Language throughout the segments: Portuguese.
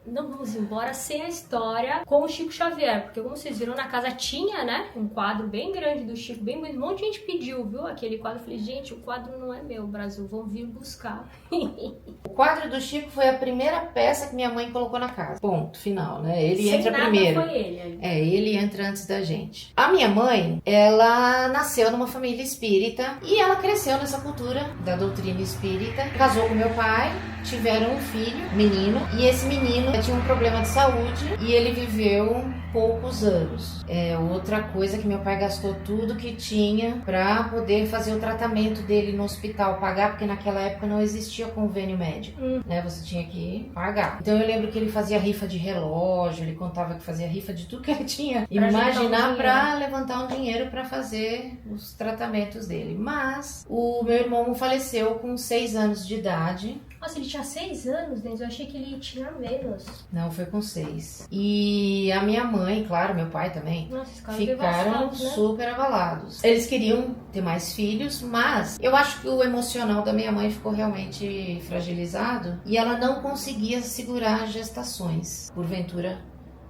não vamos embora sem a história com o Chico Xavier, porque como vocês viram, na casa tinha, né, um quadro bem grande do Chico, bem bonito. Um monte de gente pediu, viu, aquele quadro. Eu falei, gente, o quadro não é meu, Brasil, vão vir buscar. O quadro do Chico foi a primeira peça que minha mãe colocou na casa. Ponto, final, né? Ele Sem entra nada primeiro. Foi ele. Ele entra antes da gente. A minha mãe, ela nasceu numa família espírita e ela cresceu nessa cultura da doutrina espírita. Casou com meu pai, tiveram um filho, menino, e esse menino tinha um problema de saúde e ele viveu poucos anos. Outra coisa que meu pai gastou tudo que tinha para poder fazer o tratamento dele no hospital, pagar, porque naquela época não existia convênio médico, né? Você tinha que pagar. Então eu lembro que ele fazia rifa de relógio, ele contava que fazia rifa de tudo que ele tinha imaginar para levantar um dinheiro para fazer os tratamentos dele. Mas o meu irmão faleceu com 6 anos de idade. Nossa, ele tinha 6 anos, Denise. Eu achei que ele tinha menos. Não, foi com 6. E a minha mãe, claro, meu pai também, nossa, ficaram super abalados. Eles queriam ter mais filhos, mas eu acho que o emocional da minha mãe ficou realmente fragilizado e ela não conseguia segurar as gestações. Porventura,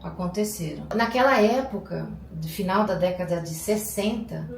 aconteceram. Naquela época, do final da década de 60,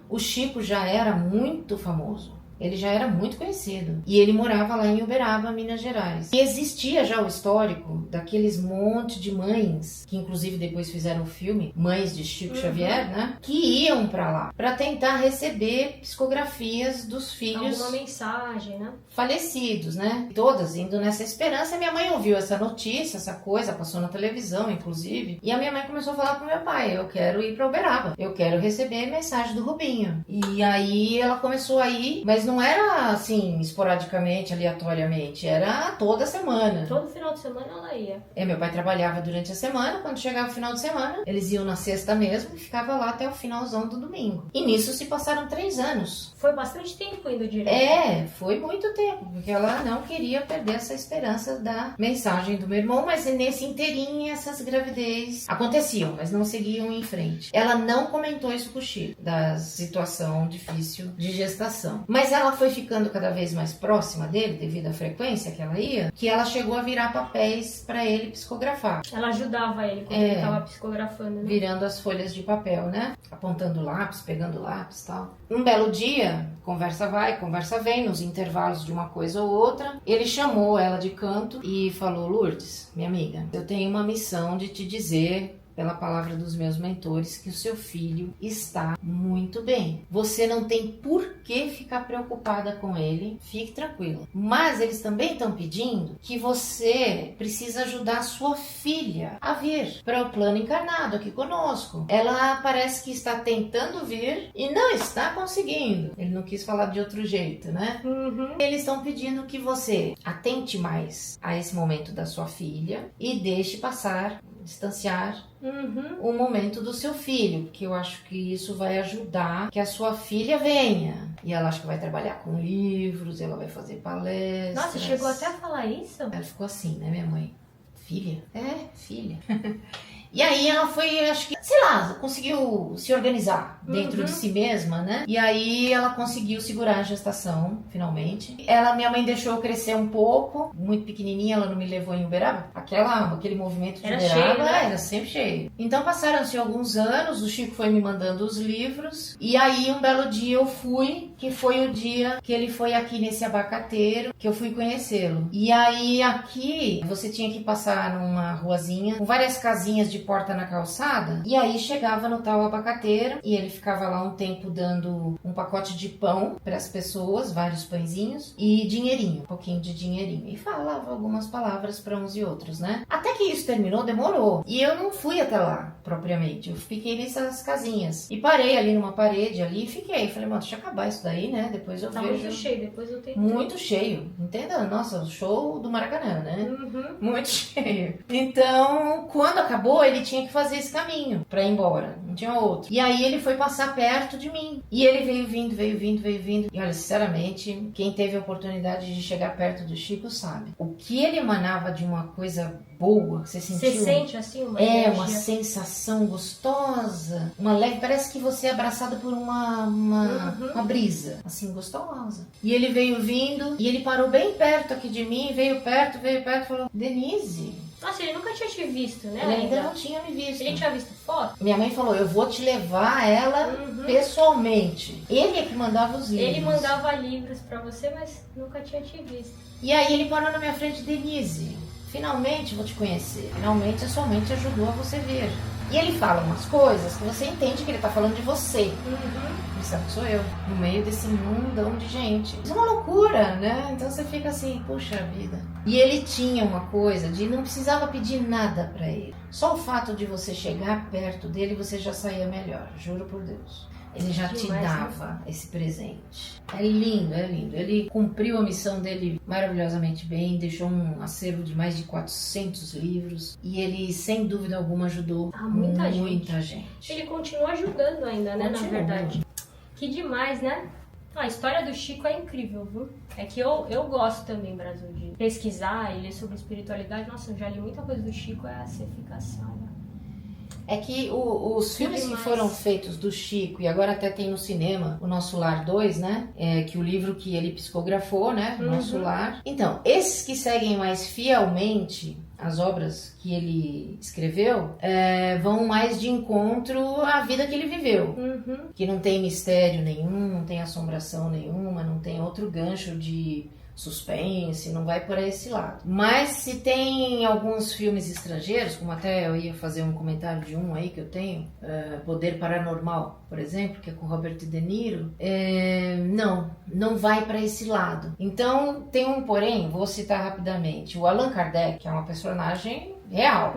o Chico já era muito famoso. Ele já era muito conhecido. E ele morava lá em Uberaba, Minas Gerais. E existia já o histórico daqueles monte de mães, que inclusive depois fizeram o filme, Mães de Chico Xavier, né? Que iam pra lá, pra tentar receber psicografias dos filhos. Alguma mensagem, né? Falecidos, né? Todas indo nessa esperança. Minha mãe ouviu essa notícia, essa coisa, passou na televisão, inclusive. E a minha mãe começou a falar pro meu pai, eu quero ir pra Uberaba. Eu quero receber mensagem do Rubinho. E aí ela começou a ir, mas não era assim, esporadicamente, aleatoriamente, era toda semana. Todo final de semana ela ia. Meu pai trabalhava durante a semana, quando chegava o final de semana, eles iam na sexta mesmo e ficava lá até o finalzão do domingo. E nisso se passaram 3 anos. Foi bastante tempo indo direto. Foi muito tempo, porque ela não queria perder essa esperança da mensagem do meu irmão, mas nesse inteirinho essas gravidez aconteciam, mas não seguiam em frente. Ela não comentou isso com o Chico, da situação difícil de gestação. Mas ela foi ficando cada vez mais próxima dele, devido à frequência que ela ia, que ela chegou a virar papéis para ele psicografar. Ela ajudava ele quando ele estava psicografando, né? Virando as folhas de papel, né? Apontando lápis, pegando lápis e tal. Um belo dia, conversa vai, conversa vem, nos intervalos de uma coisa ou outra, ele chamou ela de canto e falou: Lourdes, minha amiga, eu tenho uma missão de te dizer, pela palavra dos meus mentores, que o seu filho está muito bem. Você não tem por que ficar preocupada com ele, fique tranquila. Mas eles também estão pedindo que você precisa ajudar a sua filha a vir para o plano encarnado aqui conosco. Ela parece que está tentando vir e não está conseguindo. Ele não quis falar de outro jeito, né? Eles estão pedindo que você atente mais a esse momento da sua filha e deixe passar, distanciar o momento do seu filho, que eu acho que isso vai ajudar que a sua filha venha. E ela acha que vai trabalhar com livros, ela vai fazer palestras. Nossa, chegou até a falar isso? Ela ficou assim, né, minha mãe? Filha? Filha. E aí ela foi, acho que, sei lá, conseguiu se organizar dentro de si mesma, né? E aí ela conseguiu segurar a gestação, finalmente. Minha mãe deixou eu crescer um pouco, muito pequenininha, ela não me levou em Uberaba. Aquele movimento de era Uberaba cheio, né? Era sempre cheio. Então passaram-se alguns anos, o Chico foi me mandando os livros. E aí um belo dia eu fui, que foi o dia que ele foi aqui nesse abacateiro, que eu fui conhecê-lo. E aí aqui você tinha que passar numa ruazinha com várias casinhas de porta na calçada, e aí chegava no tal abacateiro e ele ficava lá um tempo dando um pacote de pão para as pessoas, vários pãezinhos e dinheirinho, um pouquinho de dinheirinho, e falava algumas palavras para uns e outros, né? Até que isso terminou, demorou, e eu não fui até lá propriamente, eu fiquei nessas casinhas e parei ali numa parede ali e fiquei, falei, mano, deixa eu acabar isso daí, né? Depois eu vejo. Muito cheio, depois eu tenho. Muito cheio, entenda? Nossa, o show do Maracanã, né? Muito cheio. Então, quando acabou, ele tinha que fazer esse caminho pra ir embora, não tinha outro. E aí ele foi passar perto de mim. E ele veio vindo. E olha, sinceramente, quem teve a oportunidade de chegar perto do Chico sabe. O que ele emanava de uma coisa boa, que você sentiu. Você sente assim uma energia? Uma sensação gostosa, uma leve, parece que você é abraçado por uma brisa, assim, gostosa. E ele veio vindo, e ele parou bem perto aqui de mim, veio perto, e falou: Denise, Nossa, ele nunca tinha te visto, né? Ele ainda não tinha me visto. Ele tinha visto foto? Minha mãe falou, eu vou te levar ela pessoalmente. Ele é que mandava os livros. Ele mandava livros pra você, mas nunca tinha te visto. E aí ele parou na minha frente, Denise, finalmente vou te conhecer. Finalmente a sua mãe te ajudou a você ver. E ele fala umas coisas que você entende que ele tá falando de você. Ele sabe que sou eu, no meio desse mundão de gente. Isso é uma loucura, né? Então você fica assim, puxa vida. E ele tinha uma coisa de não precisava pedir nada pra ele. Só o fato de você chegar perto dele, você já saía melhor, juro por Deus. Ele já te dava esse presente. É lindo, é lindo. Ele cumpriu a missão dele maravilhosamente bem, deixou um acervo de mais de 400 livros e ele, sem dúvida alguma, ajudou muita gente. Ele continua ajudando ainda, né, na verdade. Que demais, né? A história do Chico é incrível, viu? É que eu gosto também, Brasil, de pesquisar e ler sobre espiritualidade. Nossa, eu já li muita coisa do Chico, você fica assim, olha. É que os filmes que foram feitos do Chico, e agora até tem no cinema, o Nosso Lar 2, né? Que o livro que ele psicografou, né? Nosso Lar. Então, esses que seguem mais fielmente as obras que ele escreveu, vão mais de encontro à vida que ele viveu. Que não tem mistério nenhum, não tem assombração nenhuma, não tem outro gancho de suspense, não vai por esse lado. Mas se tem alguns filmes estrangeiros, como até eu ia fazer um comentário de um aí que eu tenho, Poder Paranormal, por exemplo, que é com Robert De Niro, não vai para esse lado. Então tem um porém, vou citar rapidamente, o Allan Kardec, que é uma personagem real.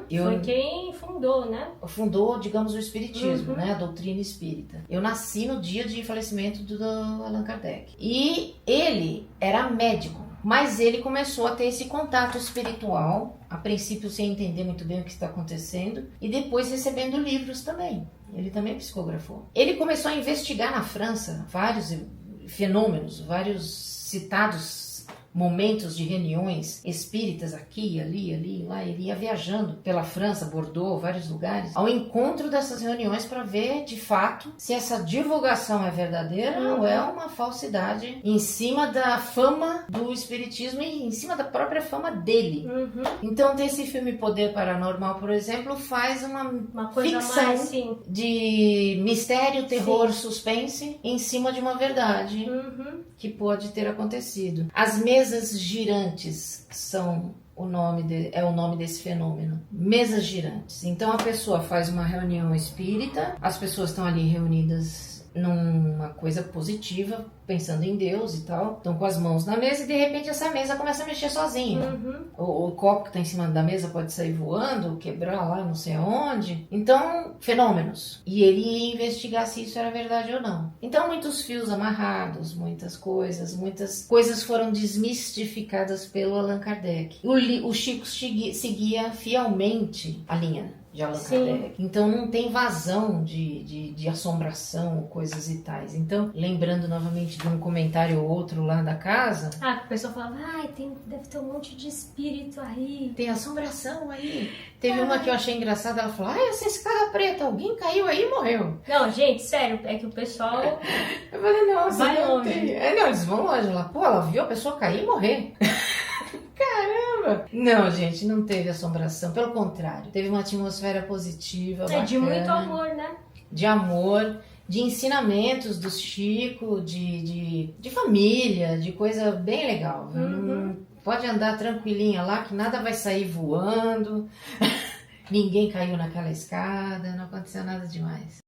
Foi quem fundou, né? Fundou, digamos, o espiritismo, né? A doutrina espírita. Eu nasci no dia de falecimento do Allan Kardec. E ele era médico, mas ele começou a ter esse contato espiritual, a princípio sem entender muito bem o que está acontecendo, e depois recebendo livros também. Ele também psicografou. Ele começou a investigar na França vários fenômenos, vários citados momentos de reuniões espíritas aqui, ali, lá. Ele ia viajando pela França, Bordeaux, vários lugares, ao encontro dessas reuniões para ver, de fato, se essa divulgação é verdadeira ou é uma falsidade em cima da fama do espiritismo e em cima da própria fama dele. Então, desse filme Poder Paranormal, por exemplo, faz uma coisa ficção mais, assim, de mistério, terror, suspense em cima de uma verdade que pode ter acontecido. As mesas girantes são o nome desse fenômeno. Mesas girantes. Então a pessoa faz uma reunião espírita, as pessoas estão ali reunidas numa coisa positiva, pensando em Deus e tal, estão com as mãos na mesa e de repente essa mesa começa a mexer sozinha. O copo que está em cima da mesa pode sair voando, quebrar lá não sei aonde. Então, fenômenos. E ele ia investigar se isso era verdade ou não. Então, muitos fios amarrados, muitas coisas foram desmistificadas pelo Allan Kardec. O Chico seguia fielmente a linha de Allan Kardec. Então não tem vazão de assombração, coisas e tais. Então, lembrando novamente de um comentário ou outro lá da casa. Que a pessoa falava, deve ter um monte de espírito aí. Tem assombração aí. Teve uma que eu achei engraçada, ela falou, essa escarra preta, alguém caiu aí e morreu. Não, gente, sério, é que o pessoal... Eu falei, nossa, vai longe. Não, eles vão longe lá. Pô, ela viu a pessoa cair e morrer. Caramba! Não, gente, não teve assombração. Pelo contrário, teve uma atmosfera positiva, bacana, de muito amor, né? De amor, de ensinamentos do Chico, de família, de coisa bem legal. Pode andar tranquilinha lá, que nada vai sair voando. Ninguém caiu naquela escada, não aconteceu nada demais.